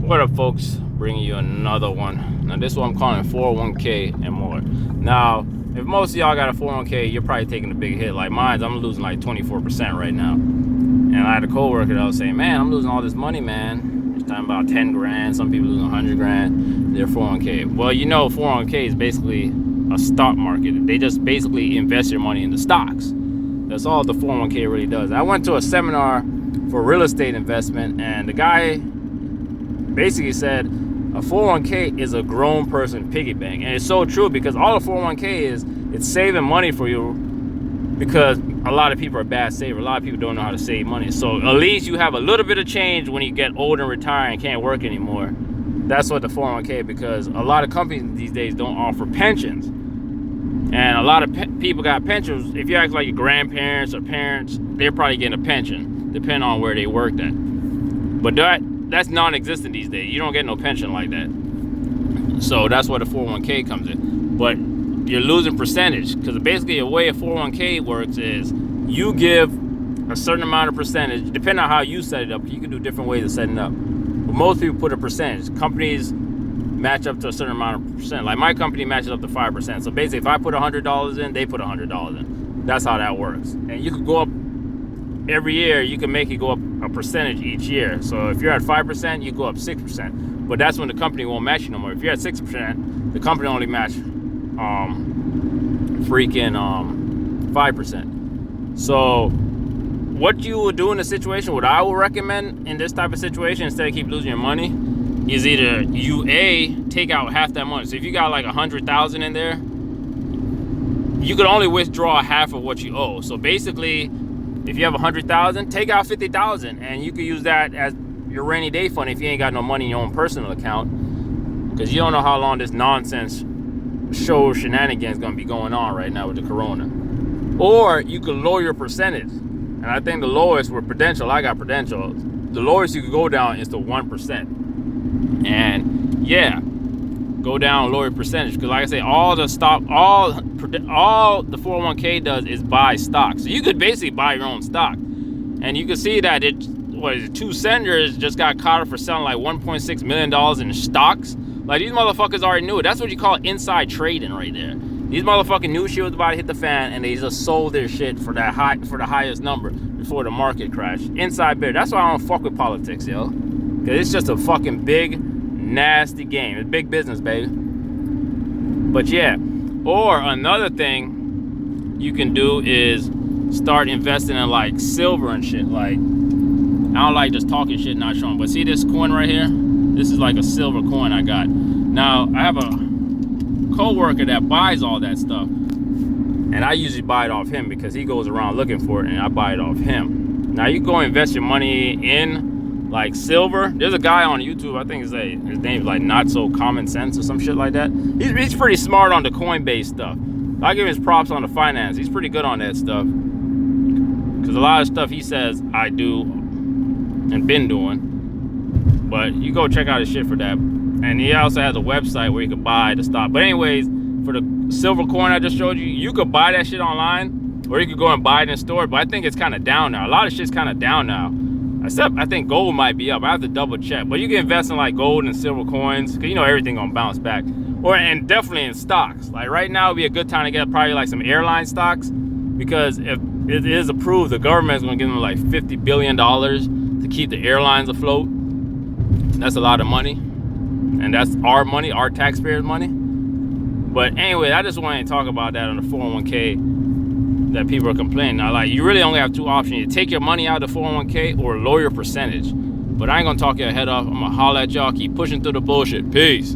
What up, folks? Bringing you another one. Now, this one I'm calling 401k and more. Now, if most of y'all got a 401k, you're probably taking a big hit. Like mine, I'm losing like 24% right now. And I had a coworker that was saying, man, I'm losing all this money, man. He's talking about 10 grand. Some people losing 100 grand. Their 401k. Well, you know, 401k is basically a stock market. They just basically invest your money into stocks. That's all the 401k really does. I went to a seminar for real estate investment, and the guy basically said a 401k is a grown person piggy bank. And it's so true, because all a 401k is, it's saving money for you, because a lot of people are bad savers. A lot of people don't know how to save money. So at least you have a little bit of change when you get old and retire and can't work anymore. That's what the 401k, because a lot of companies these days don't offer pensions. And a lot of people got pensions. If you act like your grandparents or parents, they're probably getting a pension, depending on where they worked at. But that's non-existent these days. You don't get no pension like that. So that's where the 401k comes in. But you're losing percentage, because basically the way a 401k works is you give a certain amount of percentage, depending on how you set it up. You can do different ways of setting it up. But most people put a percentage. Companies match up to a certain amount of percent. Like my company matches up to 5%. So basically, if I put $100 in, they put $100 in. That's how that works. And you could go up every year. You can make it go up a percentage each year. So if you're at 5%, you go up 6%. But that's when the company won't match you no more. If you're at 6%, the company only match 5%. So what you would do in a situation, what I would recommend in this type of situation, instead of keep losing your money, is either you take out half that money. So if you got like 100,000 in there, you could only withdraw half of what you owe. So basically, if you have 100,000, take out 50,000, and you could use that as your rainy day fund if you ain't got no money in your own personal account, because you don't know how long this nonsense show shenanigans gonna be going on right now with the corona. Or you could lower your percentage, and I think the lowest with Prudential, I got Prudential, the lowest you could go down is to 1%. And yeah, go down, lower your percentage, because like I say, all the 401k does is buy stock. So you could basically buy your own stock, and you can see that two senators just got caught up for selling like $1.6 million in stocks. Like, these motherfuckers already knew it. That's what you call inside trading right there. These motherfucking knew shit was about to hit the fan, and they just sold their shit for the highest number before the market crashed. Inside bid. That's why I don't fuck with politics, yo. Because it's just a fucking big, nasty game. It's big business, baby. But yeah. Or another thing you can do is start investing in like silver and shit. Like, I don't like just talking shit, not showing. But see this coin right here? This is like a silver coin I got. Now, I have a co-worker that buys all that stuff. And I usually buy it off him, because he goes around looking for it, and I buy it off him. Now, you go invest your money in like silver. There's a guy on YouTube, I think his name is like Not So Common Sense or some shit like that. He's pretty smart on the Coinbase stuff. I give him his props on the finance. He's pretty good on that stuff, because a lot of stuff he says I do and been doing. But you go check out his shit for that. And he also has a website where you can buy the stock. But anyways, for the silver coin I just showed you, you could buy that shit online, or you could go and buy it in store. But I think it's kind of down now. A lot of shit's kind of down now. Except I think gold might be up. I have to double check. But you can invest in like gold and silver coins, because you know everything gonna bounce back. And definitely in stocks. Like right now would be a good time to get probably like some airline stocks, because if it is approved, the government is gonna give them like $50 billion to keep the airlines afloat. That's a lot of money. And that's our money, our taxpayers' money. But anyway, I just wanted to talk about that on the 401k that people are complaining. Now, like, you really only have two options. You take your money out of the 401k or lower your percentage. But I ain't gonna talk your head off. I'm gonna holler at y'all. Keep pushing through the bullshit. Peace.